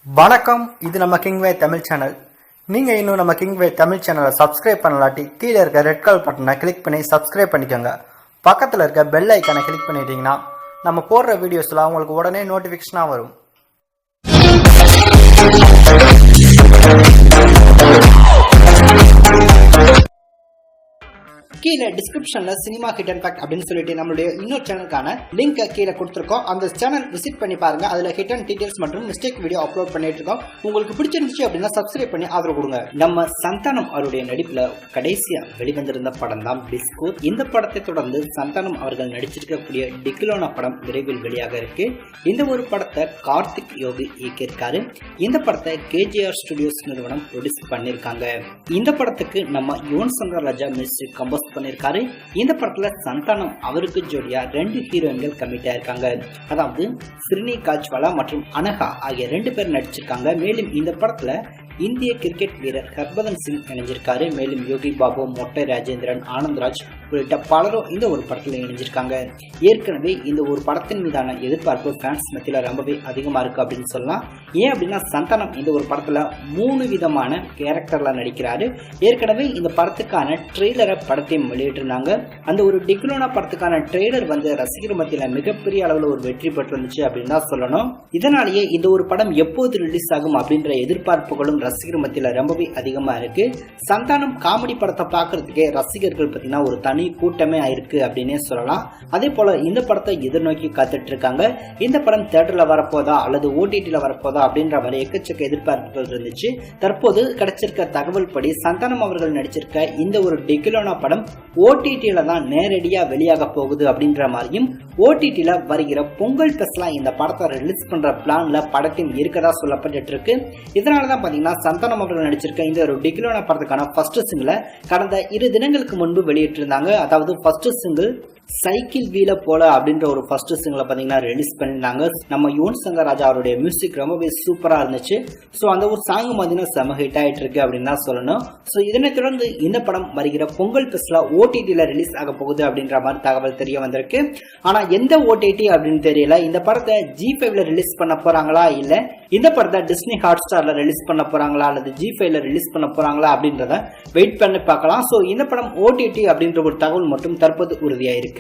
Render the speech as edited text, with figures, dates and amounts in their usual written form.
வணக்கம். இது நம்ம கிங்வே தமிழ் சேனல். நீங்கள் இன்னும் நம்ம கிங்வே தமிழ் சேனலை சப்ஸ்கிரைப் பண்ணலாட்டி கீழே இருக்க ரெட் கலர் பட்டனை கிளிக் பண்ணி சப்ஸ்கிரைப் பண்ணிக்கோங்க. பக்கத்தில் இருக்க பெல் ஐக்கானை கிளிக் பண்ணிட்டீங்கன்னா நம்ம போடுற வீடியோஸ்லாம் உங்களுக்கு உடனே நோட்டிஃபிகேஷனாக வரும். கீழே டிஸ்கிரிப்ஷன்ல சினிமா ஹிடன் ஃபேக்ட் அப்படின்னு சொல்லிட்டு நம்மளுடைய இன்னொரு சேனலுக்கான லிங்க் கீழே கொடுத்துருக்கோம். அந்த சேனல் விசிட் பண்ணி பாருங்க. அதுல ஹிடன் டீடைல்ஸ் மற்றும் மிஸ்டேக் வீடியோ அப்லோட் பண்ணிட்டு இருக்கோம். உங்களுக்கு பிடிச்சிருந்துச்சு அப்படின்னா சப்ஸ்கிரைப் பண்ணி ஆதரவு கொடுங்க. நம்ம சந்தானம் அவருடைய நடிப்புல கடைசியா வெளிவந்திருந்த படம் தான் டிஸ்கோ. இந்த படத்தை தொடர்ந்து சந்தானம் அவர்கள் நடிச்சிருக்கக்கூடிய டிகிலோனா படம் விரைவில் வெளியாக இருக்கு. இந்த ஒரு படத்தை கார்த்திக் யோகி இயக்கியிருக்காரு. இந்த படத்தை கேஜிஆர் ஸ்டுடியோஸ் நிறுவனம் ப்ரொடியூஸ் பண்ணிருக்காங்க. இந்த படத்துக்கு நம்ம யுவன் சங்கர் ராஜா மியூசிக் கம்போஸ் பண்ணிருக்காரு. இந்த படத்துல சந்தானம் அவருக்கு ஜோடியா 2 ஹீரோயின்கள் கமிட் ஆயிருக்காங்க. அதாவது ஸ்ரினி காஜ்வாலா மற்றும் அனகா ஆகிய 2 பேர் நடிச்சிருக்காங்க. மேலும் இந்த படத்துல இந்திய கிரிக்கெட் வீரர் ஹர்பதன் சிங் இணைஞ்சிருக்காரு. மேலும் யோகி பாபு, மொட்டை ராஜேந்திரன், ஆனந்த்ராஜ் உள்ளிட்ட பலரும் இந்த ஒரு படத்துல இணைஞ்சிருக்காங்க. ஏற்கனவே இந்த ஒரு படத்தின் மீதான எதிர்பார்ப்பு ஃபேன்ஸ் மத்தியில ரொம்பவே அதிகமா இருக்கு அப்படின்னு சொல்லலாம். ஏன் அப்படின்னா சந்தானம் இந்த ஒரு படத்துல 3 விதமான கேரக்டர்ல நடிக்கிறாரு. ஏற்கனவே இந்த படத்துக்கான ட்ரெய்லரை படத்தையும் வெளியிட்டிருந்தாங்க. அந்த ஒரு டிகிலோனா படத்துக்கான ட்ரெய்லர் ரசிகர் மத்தியில மிகப்பெரிய அளவுல ஒரு வெற்றி பெற்று இருந்துச்சு அப்படின்னு தான் சொல்லணும். இதனாலேயே இந்த ஒரு படம் எப்போது ரிலீஸ் ஆகும் அப்படின்ற எதிர்பார்ப்புகளும் ரசிகர் மத்தியில ரொம்பவே அதிகமா இருக்கு. சந்தானம் காமெடி படத்தை பார்க்கறதுக்கே ரசிகர்கள் பார்த்தீங்கன்னா ஒரு தனி கூட்டமே ஆயிருக்கு அப்படின்னே சொல்லலாம். அதே போல இந்த படத்தை எதிர்நோக்கி காத்துட்டு இருக்காங்க. இந்த படம் தியேட்டர்ல வரப்போதா அல்லது ஓடிடில வரப்போதா அப்படின்ற மாதிரி எக்கச்சக்க எதிர்பார்ப்புகள் இருந்துச்சு. தற்போது கிடைச்சிருக்க தகவல் படி சந்தானம் அவர்கள் நடிச்சிருக்க இந்த ஒரு டிகிலோனா படம் ஓடிடில தான் நேரடியா வெளியாக போகுது அப்படின்ற மாதிரியும் ஓடிடில வருகிற பொங்கல் ஸ்பெஷலா இந்த படத்தை ரிலீஸ் பண்ற பிளான்ல படத்தின் இருக்கதா சொல்லப்பட்டு இருக்கு. இதனாலதான் பாத்தீங்கன்னா சந்தானம் அவர்கள் நடிச்சிருக்க இந்த ஒரு டிகிலோனா படத்துக்கான ஃபர்ஸ்ட் சிங்கிளை கடந்த 2 தினங்களுக்கு முன்பு வெளியிட்டிருந்தாங்க. அதாவது ஃபர்ஸ்ட் சிங்கிள் சைக்கிள் வீல போல அப்படின்ற ஒரு ஃபர்ஸ்ட் சிங்கிளை பாத்தீங்கன்னா ரிலீஸ் பண்ணியிருந்தாங்க. நம்ம யுவன் சங்கர் ராஜா அவருடைய மியூசிக் ரொம்பவே சூப்பரா இருந்துச்சு. ஸோ அந்த ஒரு சாங் பாத்தீங்கன்னா செம ஹிட் ஆயிட்டு இருக்கு அப்படின்னு தான் சொல்லணும். ஸோ இதனை தொடர்ந்து இந்த படம் வருகிற பொங்கல் ஸ்பெஷலா ஓடிடில ரிலீஸ் ஆக போகுது அப்படின்ற மாதிரி தகவல் தெரிய வந்திருக்கு. ஆனா எந்த ஓடிடி அப்படின்னு தெரியல. இந்த படத்தை G5ல ரிலீஸ் பண்ண போறாங்களா இல்ல இந்த படத்தை டிஸ்னி ஹாட் ஸ்டார்ல ரிலீஸ் பண்ண போறாங்களா அல்லது G5ல ரிலீஸ் பண்ண போறாங்களா அப்படின்றத வெயிட் பண்ணி பார்க்கலாம். ஸோ இந்த படம் ஓடிடி அப்படின்ற ஒரு தகவல் மட்டும் தற்போது உறுதியாயிருக்கு.